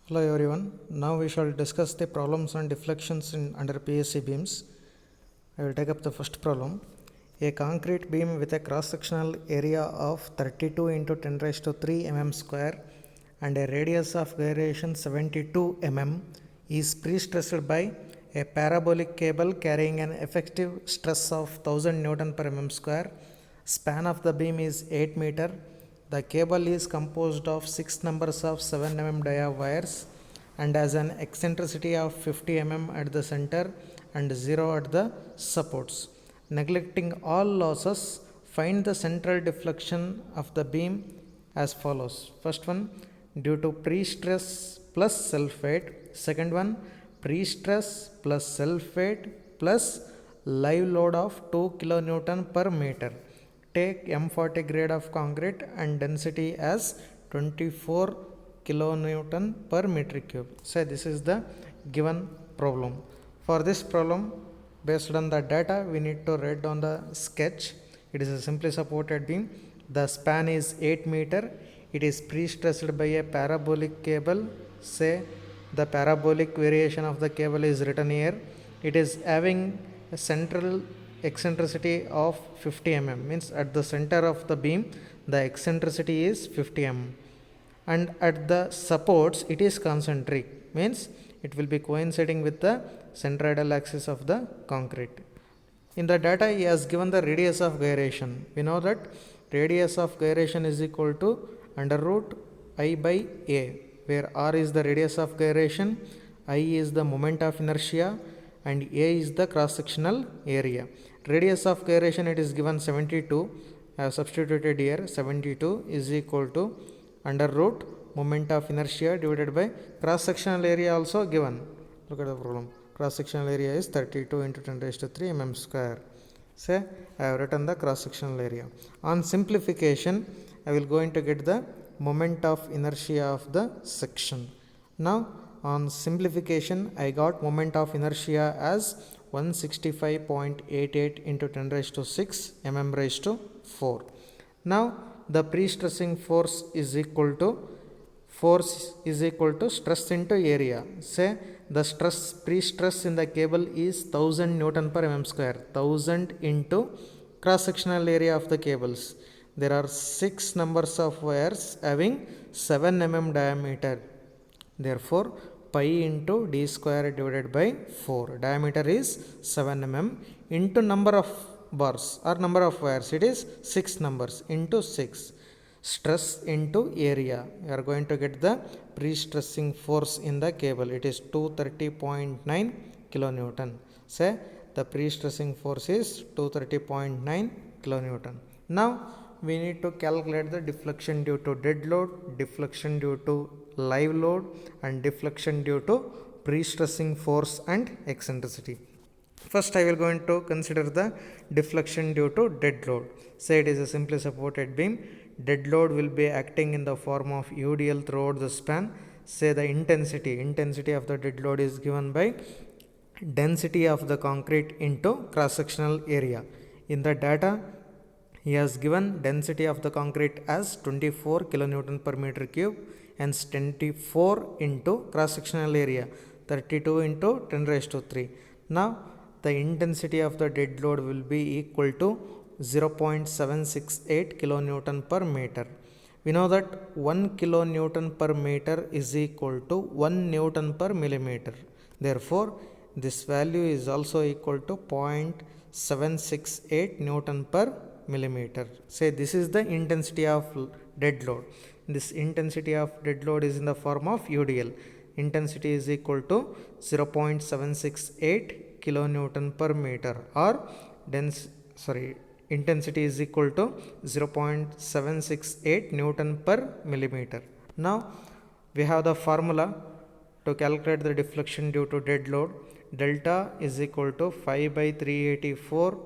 Hello everyone. Now we shall discuss the problems and deflections under PSC beams. I will take up the first problem. A concrete beam with a cross-sectional area of 32 into 10 raised to 3 mm square and a radius of gyration 72 mm is pre-stressed by a parabolic cable carrying an effective stress of 1000 Newton per mm square. Span of the beam is 8 meter. The cable is composed of 6 numbers of 7 mm dia wires and has an eccentricity of 50 mm at the center and 0 at the supports. Neglecting all losses, find the central deflection of the beam as follows. First one, due to pre-stress plus self-weight. Second one, pre-stress plus self-weight plus live load of 2 kN per meter. Take M40 grade of concrete and density as 24 kilonewton per meter cube. So this is the given problem. For this problem, based on the data, we need to write down the sketch. It is a simply supported beam. The span is 8 meter. It is pre-stressed by a parabolic cable. Say the parabolic variation of the cable is written here. It is having a central eccentricity of 50 mm, means at the center of the beam the eccentricity is 50 mm, and at the supports it is concentric, means it will be coinciding with the centroidal axis of the concrete. In the data he has given the radius of gyration. We know that radius of gyration is equal to under root I by a, where r is the radius of gyration, I is the moment of inertia and a is the cross sectional area. Radius of gyration, it is given 72. I have substituted here. 72 is equal to under root moment of inertia divided by cross sectional area also given. Look at the problem. Cross sectional area is 32 into 10 raised to 3 mm square. Say I have written the cross sectional area. On simplification, I will going to get the moment of inertia of the section. Now on simplification, I got moment of inertia as 165.88 into 10 raised to 6 mm raised to 4. Now the pre-stressing force is equal to stress into area. Say the stress, pre-stress in the cable is 1000 Newton per mm square. 1000 into cross sectional area of the cables. There are 6 numbers of wires having 7 mm diameter. Therefore pi into d square divided by 4. Diameter is 7 mm into number of bars or number of wires, it is 6 numbers into 6. Stress into area, you are going to get the pre-stressing force in the cable. It is 230.9 kilonewton. Say the pre-stressing force is 230.9 kilonewton. Now we need to calculate the deflection due to dead load, deflection due to live load and deflection due to pre-stressing force and eccentricity. First I will going to consider the deflection due to dead load. Say it is a simply supported beam. Dead load will be acting in the form of UDL throughout the span. Say the intensity of the dead load is given by density of the concrete into cross sectional area. In the data he has given density of the concrete as 24 kilonewton per meter cube and 24 into cross sectional area 32 into 10 raised to 3. Now the intensity of the dead load will be equal to 0.768 kilonewton per meter. We know that 1 kilonewton per meter is equal to 1 Newton per millimeter. Therefore this value is also equal to 0.768 Newton per millimeter. Say this is the intensity of dead load. This intensity of dead load is in the form of UDL. Intensity is equal to 0.768 kilonewton per meter, or intensity is equal to 0.768 Newton per millimeter. Now we have the formula to calculate the deflection due to dead load. Delta is equal to 5 by 384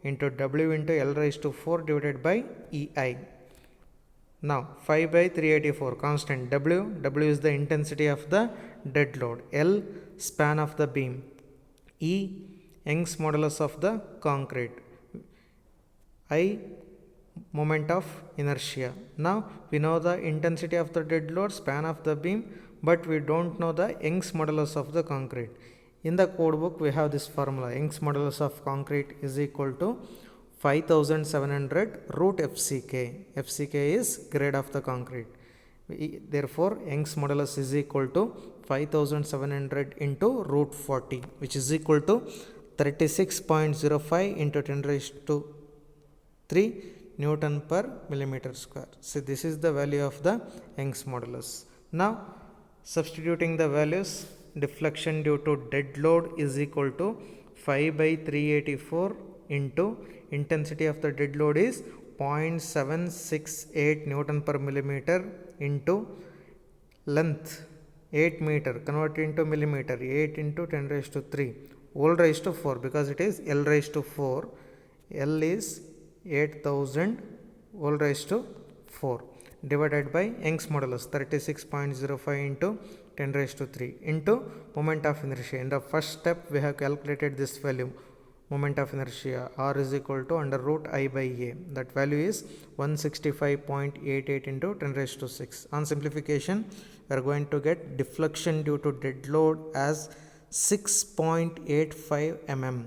into W into L raised to 4 divided by EI. Now 5 by 384 constant. W is the intensity of the dead load. L span of the beam. E Young's modulus of the concrete. I moment of inertia. Now we know the intensity of the dead load, span of the beam, but we don't know the Young's modulus of the concrete. In the code book we have this formula, Young's modulus of concrete is equal to 5700 root FCK. FCK is grade of the concrete. Therefore, Young's modulus is equal to 5700 into root 40, which is equal to 36.05 into 10 raised to 3 Newton per millimeter square. So, this is the value of the Young's modulus. Now, substituting the values, deflection due to dead load is equal to 5 by 384 into intensity of the dead load is 0.768 Newton per millimeter into length 8 meter, convert into millimeter, 8 into 10 raised to 3 whole raised to 4, because it is L raised to 4. L is 8000 whole raised to 4 divided by Young's modulus 36.05 into 10 raised to 3 into moment of inertia. In the first step we have calculated this value, moment of inertia, R is equal to under root I by A. That value is 165.88 into 10 raised to 6. On simplification, we are going to get deflection due to dead load as 6.85 mm.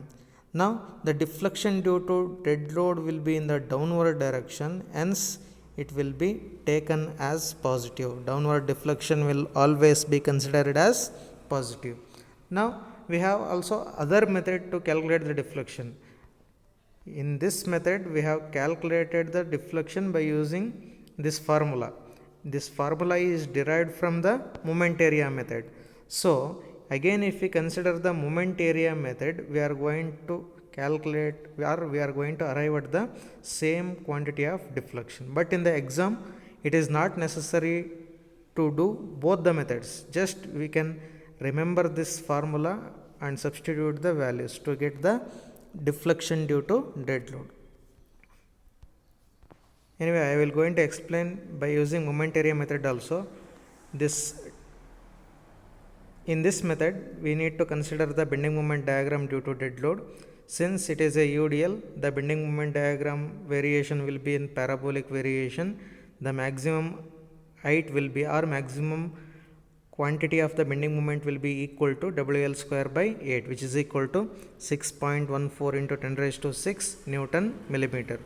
Now, the deflection due to dead load will be in the downward direction, hence it will be taken as positive. Downward deflection will always be considered as positive. Now, we have also other method to calculate the deflection. In this method, we have calculated the deflection by using this formula. This formula is derived from the moment area method. So, again if we consider the moment area method, we are going to calculate, or we are going to arrive at the same quantity of deflection. But in the exam, it is not necessary to do both the methods. Just we can remember this formula and substitute the values to get the deflection due to dead load. Anyway, I will going to explain by using moment area method also. In this method, we need to consider the bending moment diagram due to dead load. Since it is a UDL, the bending moment diagram variation will be in parabolic variation. The maximum height will be, or maximum quantity of the bending moment will be equal to WL square by 8, which is equal to 6.14 into 10 raised to 6 Newton millimeter.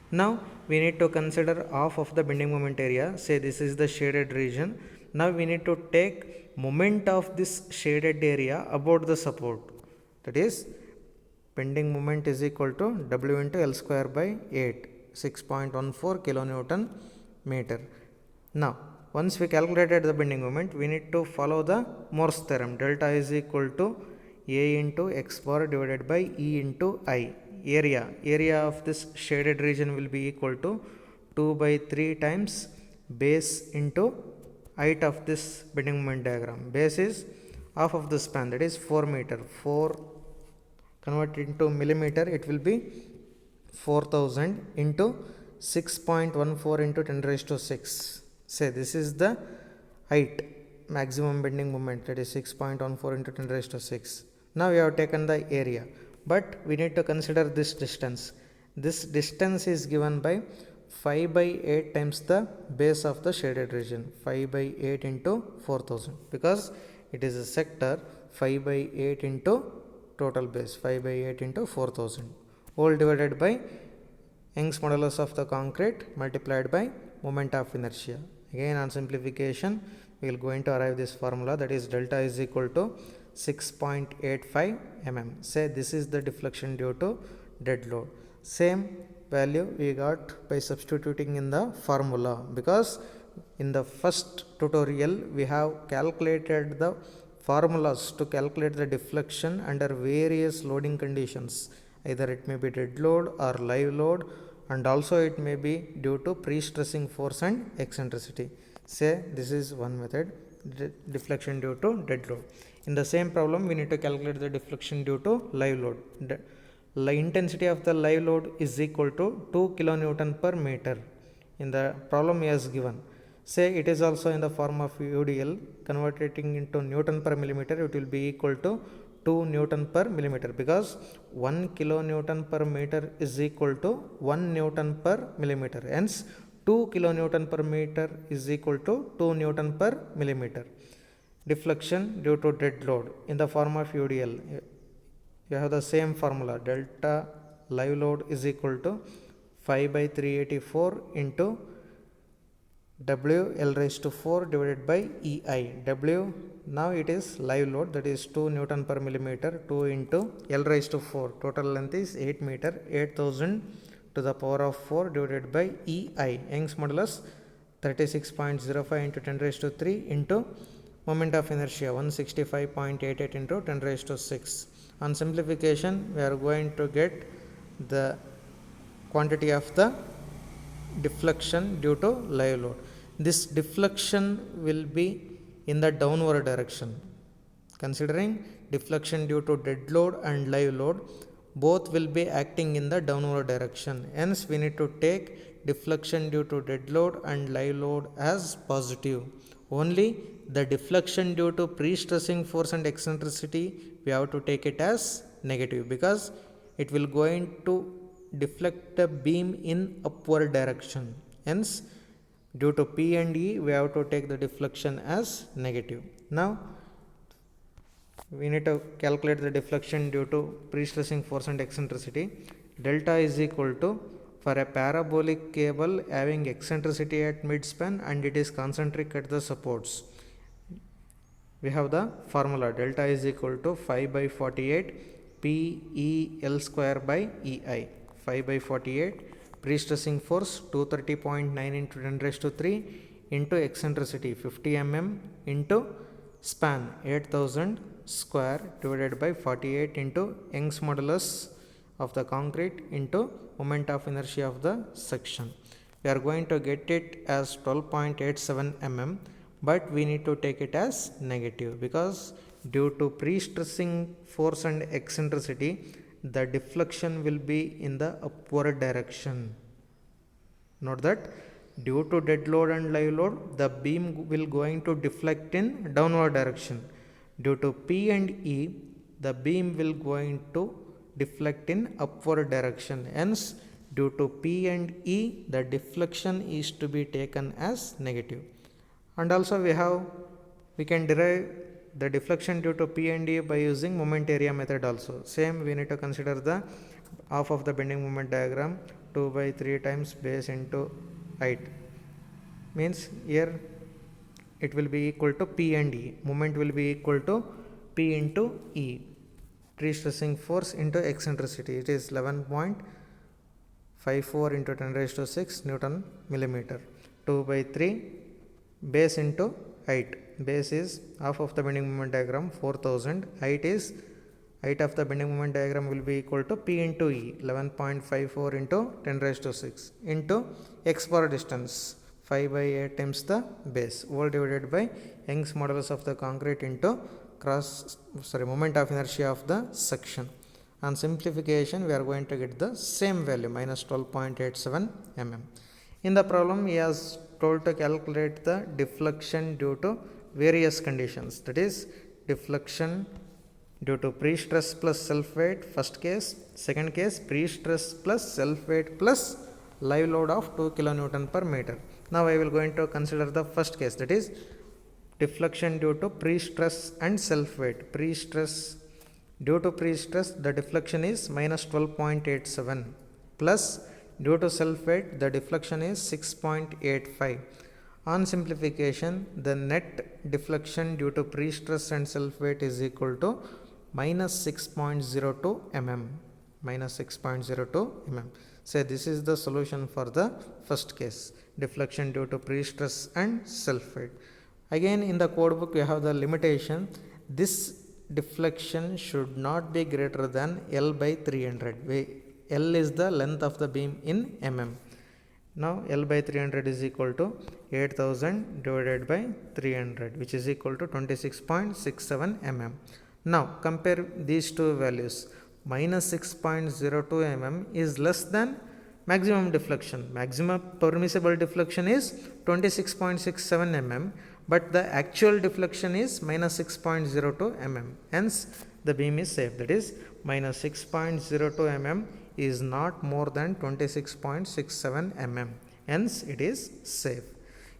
Now, we need to consider half of the bending moment area. Say this is the shaded region. Now, we need to take moment of this shaded area about the support. That is, bending moment is equal to W into L square by 8, 6.14 kilonewton meter. Now, once we calculated the bending moment, we need to follow the Morse theorem. Delta is equal to A into X bar divided by E into I. Area of this shaded region will be equal to 2 by 3 times base into height of this bending moment diagram. Base is half of the span, that is 4 meter. 4 converted into millimeter, it will be 4000 into 6.14 into 10 raised to 6. Say this is the height, maximum bending moment, that is 6.14 into 10 raised to 6. Now we have taken the area, but we need to consider this distance. This distance is given by 5 by 8 times the base of the shaded region, 5 by 8 into 4000, because it is a sector. 5 by 8 into total base, 5 by 8 into 4000, all divided by Young's modulus of the concrete multiplied by moment of inertia. Again, on simplification, we will going to arrive this formula, that is delta is equal to 6.85 mm. Say this is the deflection due to dead load. Same value we got by substituting in the formula, because in the first tutorial we have calculated the formulas to calculate the deflection under various loading conditions. Either it may be dead load or live load, and also it may be due to pre-stressing force and eccentricity. Say this is one method, deflection due to dead load. In the same problem, we need to calculate the deflection due to live load. The intensity of the live load is equal to 2 kilonewton per meter. In the problem he has given. Say it is also in the form of UDL, converting into Newton per millimeter, it will be equal to 2 Newton per millimeter, because 1 kilonewton per meter is equal to 1 Newton per millimeter. Hence, 2 kilonewton per meter is equal to 2 Newton per millimeter. deflection due to dead load in the form of UDL. You have the same formula, delta live load is equal to 5 by 384 into W L raised to 4 divided by EI. W, now it is live load, that is 2 Newton per millimeter, 2 into L raised to 4. Total length is 8 meter, 8000 to the power of 4 divided by EI. Young's modulus 36.05 into 10 raised to 3 into moment of inertia 165.88 into 10 raised to 6. On simplification, we are going to get the quantity of the deflection due to live load. This deflection will be in the downward direction. Considering deflection due to dead load and live load, both will be acting in the downward direction. Hence, we need to take deflection due to dead load and live load as positive. Only the deflection due to pre-stressing force and eccentricity, we have to take it as negative, because it will going to deflect the beam in upward direction. Hence, due to P and E, we have to take the deflection as negative. Now, we need to calculate the deflection due to pre-stressing force and eccentricity. Delta is equal to, for a parabolic cable having eccentricity at midspan and it is concentric at the supports, we have the formula, delta is equal to 5 by 48 PEL square by EI. 5 by 48, pre-stressing force 230.9 into 10 raised to 3 into eccentricity 50 mm into span 8000 square divided by 48 into Young's modulus of the concrete into moment of inertia of the section. We are going to get it as 12.87 mm, but we need to take it as negative, because due to pre-stressing force and eccentricity, the deflection will be in the upward direction. Note that due to dead load and live load, the beam will going to deflect in downward direction. Due to P and E, the beam will going to deflect in upward direction. Hence, due to P and E, the deflection is to be taken as negative. And also we can derive the deflection due to P and E by using moment area method also. Same, we need to consider the half of the bending moment diagram, 2 by 3 times base into height. Means here it will be equal to P and E. Moment will be equal to P into E. Pre-stressing force into eccentricity. It is 11.54 into 10 raised to 6 Newton millimeter. 2 by 3 base into height. Base is half of the bending moment diagram, 4000. Height of the bending moment diagram will be equal to P into E, 11.54 into 10 raised to 6 into x bar distance, 5 by 8 times the base, all divided by Young's modulus of the concrete into moment of inertia of the section. On simplification, we are going to get the same value, minus 12.87 mm. In the problem, he has told to calculate the deflection due to various conditions, that is deflection due to pre-stress plus self-weight, first case. Second case, pre-stress plus self-weight plus live load of 2 kN per meter. Now I will going to consider the first case, that is deflection due to pre-stress and self-weight. Pre-stress, due to pre-stress, the deflection is minus 12.87 plus due to self-weight, the deflection is 6.85. On simplification, the net deflection due to pre-stress and self-weight is equal to minus 6.02 mm. Minus 6.02 mm. Say this is the solution for the first case, deflection due to pre-stress and self-weight. Again, in the code book, you have the limitation. This deflection should not be greater than L by 300. L is the length of the beam in mm. Now, L by 300 is equal to 8000 divided by 300, which is equal to 26.67 mm. Now, compare these two values. Minus 6.02 mm is less than maximum deflection. Maximum permissible deflection is 26.67 mm, but the actual deflection is minus 6.02 mm. Hence, the beam is safe. That is, minus 6.02 mm is not more than 26.67 mm. Hence, it is safe.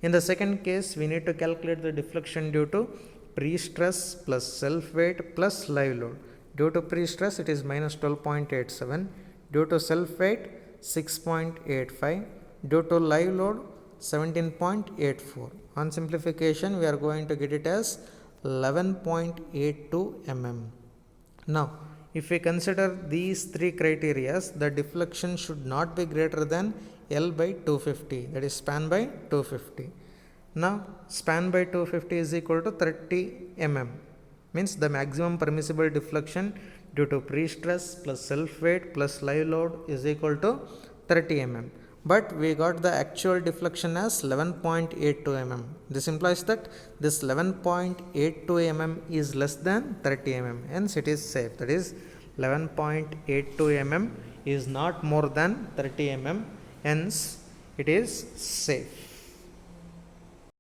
In the second case, we need to calculate the deflection due to pre-stress plus self-weight plus live load. Due to pre-stress it is minus 12.87, due to self-weight 6.85, due to live load 17.84. On simplification we are going to get it as 11.82 mm. Now if we consider these three criteria, the deflection should not be greater than L by 250, that is span by 250. Now span by 250 is equal to 30 mm, means the maximum permissible deflection due to pre-stress plus self-weight plus live load is equal to 30 mm. But we got the actual deflection as 11.82 mm. This implies that this 11.82 mm is less than 30 mm, hence it is safe. That is 11.82 mm is not more than 30 mm, hence it is safe.